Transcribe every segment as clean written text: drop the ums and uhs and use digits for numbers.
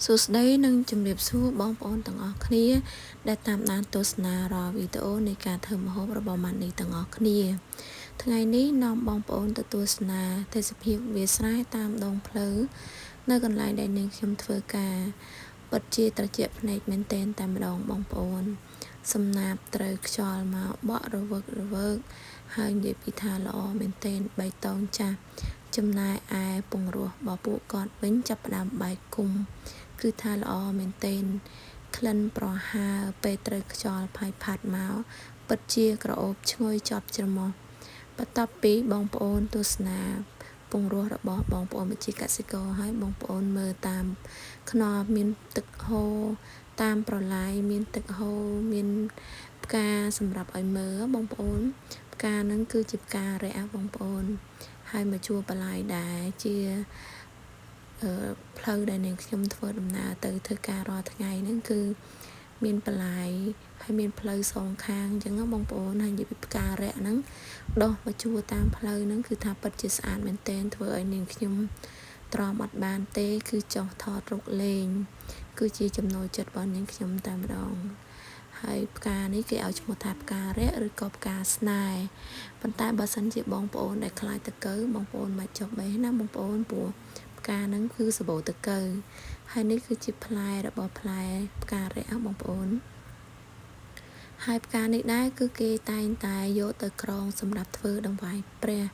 សួស្តីនិងជំរាបសួរបងប្អូនទាំងអស់គ្នាដែលតាមដានទស្សនារាល់វីដេអូនៃការធ្វើម្ហូបរបស់ម៉ានីទាំងអស់គ្នាថ្ងៃនេះនាំបងប្អូនទៅទស្សនាទេសភាពវាលស្រែតាមដងផ្លូវនៅកន្លែងដែលនាងខ្ញុំធ្វើការពិតជាត្រជាក់ភ្នែកមែនទែនតែម្ដងបងប្អូនសំណាបត្រូវខ្យល់មកបក់រវើកហើយនិយាយពីថាល្អមែនទែនបៃតងចាស់ចំណែកឯពងរស់របស់ពួកគាត់វិញចាប់ផ្ដើមបែកគុំគឺថាល្អមែនទែនក្លិនប្រហើរពេលត្រូវខ្យល់ផាយផាត់មកពិតជាក្រអូបឈ្ងុយជាប់ច្រមុះបន្ទាប់ពីបងប្អូនទស្សនាពងរស់របស់បងប្អូនវិជាកសិករហើយបងប្អូនមើលតាមខ្នល់មានទឹកហូរតាមប្រឡាយមានទឹកហូរមានផ្កាសម្រាប់ឲ្យមើលបងប្អូនផ្កាហ្នឹងគឺជាផ្ការៈបងប្អូនហើយមកជួបបន្លាយដែរជាផ្លូវដែលនាងខ្ញុំធ្វើដំណើរទៅធ្វើការរាល់ថ្ងៃហ្នឹងគឺមានបន្លាយហើយមានផ្លូវសងខាងអញ្ចឹងបងប្អូនហើយនិយាយពីផ្ការៈហ្នឹងដោះមកជួតាមផ្លូវហ្នឹងគឺថាពិតជាស្អាតមែនទែនធ្វើឲ្យនាងខ្ញុំទ្រាំអត់បានទេគឺចោះថតរូបលេងគឺជាចំណូលចិត្តរបស់នាងខ្ញុំតែម្ដងហើយផ្កានេះគេឲ្យឈ្មោះថាផ្ការៈឬក៏ផ្កាស្នេហ៍ប៉ុន្តែបើសិនជាបងប្អូនដែលខ្លាចតកូវបងប្អូនមិនចុះបេះណាបងប្អូនព្រោះផ្កាហ្នឹងគឺសបោតកូវហើយនេះគឺជាផ្លែរបស់ផ្លែផ្ការៈបងប្អូនហើយផ្កានេះដែរគឺគេតែងតែយកទៅក្រងសម្រាប់ធ្វើដង្វាយព្រះ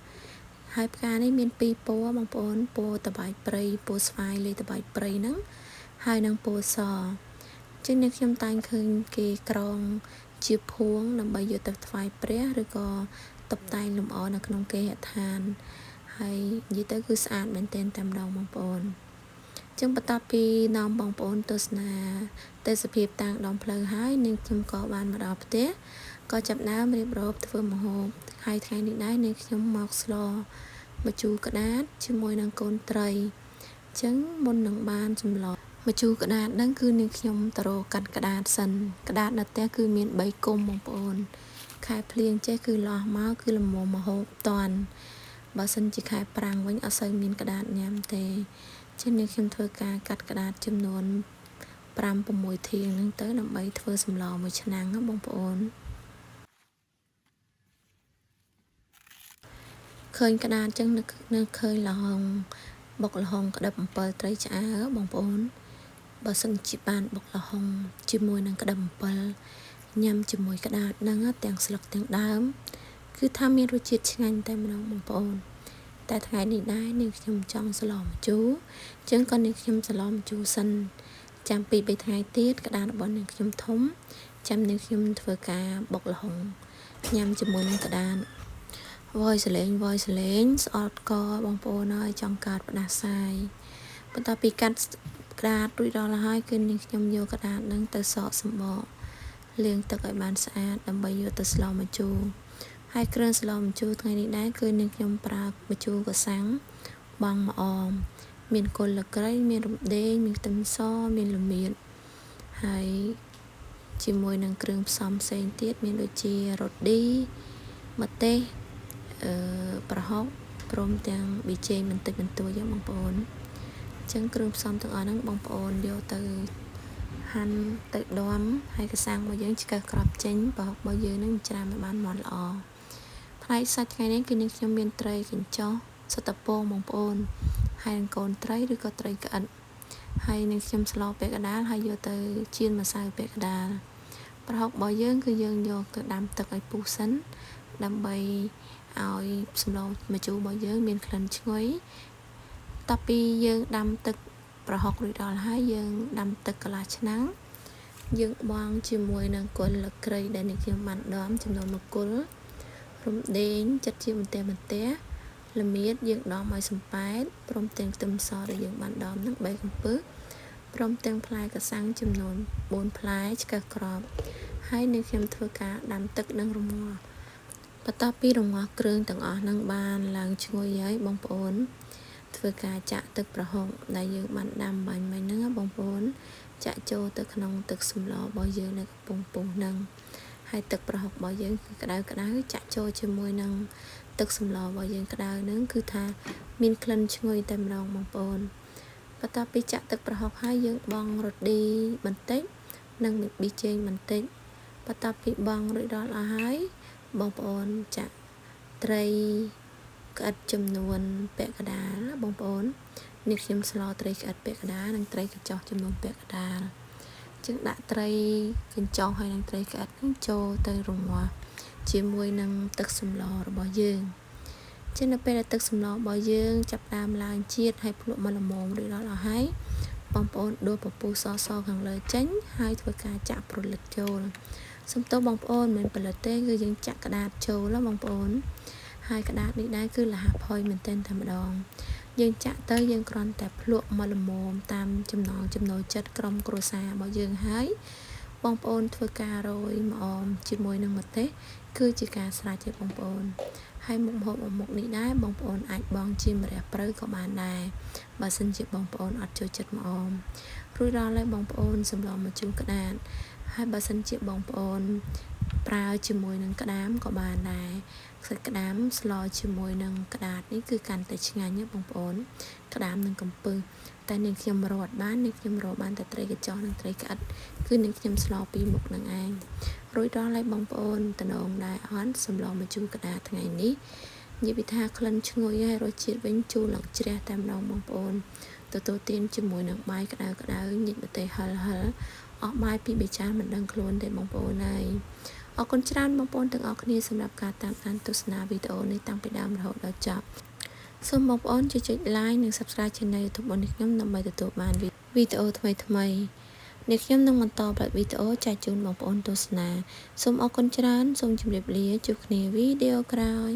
ហើយផ្កានេះមានពីរពណ៌បងប្អូនពណ៌តបាយព្រៃពណ៌ស្វាយលេតបាយព្រៃហ្នឹងហើយនឹងពណ៌សចឹងនេះខ្ញុំតែងឃើញគេក្រងជាភួងដើម្បីយកទៅថ្វាយព្រះឬក៏តុបតែងលម្អនៅក្នុងគេហដ្ឋានហើយនិយាយទៅគឺស្អាតមែនទែនតែម្ដងបងប្អូនចឹងបន្ទាប់ពីនាំបងប្អូនទស្សនាទេសភាពតាមដងផ្លូវហើយនាងខ្ញុំក៏បានមកដល់ផ្ទះក៏ចាប់ដើមរៀបរាប់ធ្វើម្ហូបហើយថ្ងៃនេះដែរនាងខ្ញុំមកស្លម្ជូរក្តាតជាមួយនឹងកូនត្រីចឹងមុននឹងបានសម្លម្ជូរក្តាតហ្នឹងគឺនាងខ្ញុំតរោកាត់ក្តាតសិនក្តាតនៅផ្ទះគឺមាន3គុំបងប្អូនខែភ្លៀងចេះគឺលាស់មកគឺល្មមម្ហូបតាន់បើសិនជាខែប្រាំងវិញអត់សូវមានក្តាតញ៉ាំទេចឹងនាងខ្ញុំធ្វើការកាត់ក្តាតចំនួន5-6ធាងហ្នឹងទៅដើម្បីធ្វើសម្លមួយឆ្នាំងបងប្អូនឃើញក្តាតចឹងនៅឃើញល្ហុងបុកល្ហុងក្តឹបអំពិលត្រីឆ្អើរបងប្អូនបើសិនជាបានបុកល្ហុងជាមួយនឹងក្តឹបអំពិលញ៉ាំជាមួយក្តាតហ្នឹងទាំងស្លឹកទាំងដើមគឺថាមានរសជាតិឆ្ងាញ់តែម្ដងបងប្អូនតែថ្ងៃនេះដែរនាងខ្ញុំចង់ស្លម្ជូរចឹងក៏នាងខ្ញុំស្លម្ជូរសិនចាំ2-3ថ្ងៃទៀតក្តាររបស់នាងខ្ញុំធំចាំនាងខ្ញុំធ្វើការបុកល្ហុងញ៉ាំជាមួយនឹងក្តារវ៉យសលេងស្អត់កបងប្អូនហើយចង់កើតផ្ដាសាយបន្ទាប់ពីកាត់ក្តាររួចរាល់ហើយគឺនាងខ្ញុំយកក្តារនឹងទៅសកសម្បកលាងទឹកឲ្យបានស្អាតដើម្បីយកទៅស្លម្ជូរហើយគ្រឿងស្លម្ជូរថ្ងៃនេះដែរគឺនាងខ្ញុំប្រើម្ជូរកសាំងបងម្អមមានគល់ល្ក្រៃមានរំដេងមានខ្ទឹមសមានល្មៀតហើយជាមួយនឹងគ្រឿងផ្សំផ្សេងទៀតមានដូចជារ៉ូឌីម្ទេសប្រហុកព្រមទាំងប៊ីចេងបន្តិចបន្តួចបងប្អូនអញ្ចឹងគ្រឿងផ្សំទាំងអស់ហ្នឹងបងប្អូនយកទៅហាន់ទៅដុំហើយកសាំងរបស់យើងឆ្កឹះក្របចេញប្រហុករបស់យើងហ្នឹងច្រាមឲ្យបានម៉ត់ល្អផ្នែកសាច់ថ្ងៃនេះគឺនាងខ្ញុំមានត្រីកញ្ចុះសុទ្ធពងបងប្អូនហើយនឹងកូនត្រីឬក៏ត្រីក្អិតហើយនាងខ្ញុំស្លពាក់កណ្ដាលហើយយកទៅចៀនម្សៅពាក់កណ្ដាលប្រហុករបស់យើងគឺយើងយកទៅដាំទឹកឲ្យពុះសិនដើម្បីឲ្យសម្លម្ជូររបស់យើងមានក្លិនឈ្ងុយបន្ទាប់ពីយើងដាំទឹកប្រហុករួចរាល់ហើយយើងដាំទឹកកន្លះឆ្នាំងយើងបង់ជាមួយនឹងគល់ល្ក្រៃដែលនាងខ្ញុំបានដុំចំនួន1គល់រំដេងចិតជាបន្ទះល្មៀតយើងដុំឲ្យសំប៉ែតព្រមទាំងខ្ទឹមសដែលយើងបានដុំនឹង3កំពឹសព្រមទាំងផ្លែកសាំងចំនួន4ផ្លែឆ្កឹះក្របហើយនាងខ្ញុំធ្វើការដាំទឹកនឹងរម្ងាស់បន្ទាប់ពីរម្ងាស់គ្រឿងទាំងអស់នឹងបានឡើងឈ្ងុយហើយបងប្អូនធ្វើការចាក់ទឹកប្រហុកដែលយើងបានដាំបាញ់មិញហ្នឹងបងប្អូនចាក់ចូលទៅក្នុងទឹកសម្លរបស់យើងនៅកំពង់ពុះហ្នឹងហើយទឹកប្រហុករបស់យើងគឺក្តៅចាក់ចូលជាមួយនឹងទឹកសម្លរបស់យើងក្តៅហ្នឹងគឺថាមានក្លិនឈ្ងុយតែម្ដងបងប្អូនប បន្ទាប់ពីចាក់ទឹកប្រហុកហើយយើងបង់រ៉ូឌីបន្តិចនិងប៊ីចេងបន្តិចបន្ទាប់ពីបង់រួចដល់អស់ហើយបងប្អូនចាក់ត្រីក្អិតចំនួនពាក់កណ្ដាលបងប្អូននេះខ្ញុំស្លោត្រីក្អិតពាក់កណ្ដាលនិងត្រីកញ្ចុះចំនួនពាក់កណ្ដាលจึงដាក់ត្រីកញ្ចុះហើយនិងត្រីក្អិតនឹងចូលទៅរងាស់ជាមួយនឹងទឹកសម្លរបស់យើងចឹងនៅពេលដែលទឹកសម្លរបស់យើងចាប់ផ្ដើមឡើងជាតិហើយភ្លក់មកល្មមរួចដល់អស់ហើយបងប្អូនដួសពពុះសខាងលើចេញហើយធ្វើការចាក់ប្រលិតចូលសំទោសបងប្អូនមិនផលិតទេគឺយើងចាក់ក្តាតចូលបងប្អូនហើយក្តាតនេះដែរគឺលះផុយមែនទែនតែម្ដងយើងចាក់ទៅយើងគ្រាន់តែភ្លក់មកល្មមតាមចំណូលចិត្តក្រុមគ្រួសាររបស់យើងហើយបងប្អូនធ្វើការរោយម្អមជាមួយនឹងម្ទេសគឺជាការស្រេចទេបងប្អូនហើយមុខម្ហូបមុខនេះដែរបងប្អូនអាចបង់ជាម្រះព្រៅក៏បានដែរបើសិនជាបងប្អូនអត់ចូលចិត្តម្អមរួចដល់ហើយបងប្អូនសម្លម្ជូរក្តាតហើយបើសិនជាបងប្អូនប្រើជាមួយនឹងក្តាមក៏បានដែរខ្សាច់ក្តាមស្លជាមួយនឹងក្តាតនេះគឺកាន់តែឆ្ងាញ់ណាបងប្អូនក្តាមនិងកំពឹសតែនាងខ្ញុំរត់បាននាងខ្ញុំរកបានតែត្រីកញ្ចុះនិងត្រីក្អិតគឺនាងខ្ញុំស្លពីមុខនឹងឯងរួចដល់ហើយបងប្អូនតំណងដែរអត់សម្លម្ជូរក្តាតថ្ងៃនេះនិយាយពីថាក្លិនឈ្ងុយហើយរសជាតិវិញជូរឡើងជ្រះតែម្ដងបងប្អូនទទួលទានជាមួយនឹងបាយក្តៅញិចម្ទេសហិលអស់បាយពី3ចានមិនដឹងខ្លួនទេបងប្អូនហើយអរគុណច្រើនបងប្អូនទាំងអស់គ្នាសម្រាប់ការតាមដានទស្សនាវីដេអូនេះតាំងពីដើមរហូតដល់ចប់សូមបងប្អូនជួយចុច like និង subscribe Channel YouTube របស់ខ្ញុំដើម្បីទទួលបានវីដេអូថ្មីនេះខ្ញុំនឹងបន្តប្រាប់វីដេអូចែកជូនបងប្អូនទស្សនាសូមអរគុណច្រើនសូមជម្រាបលាជួបគ្នាវីដេអូក្រោយ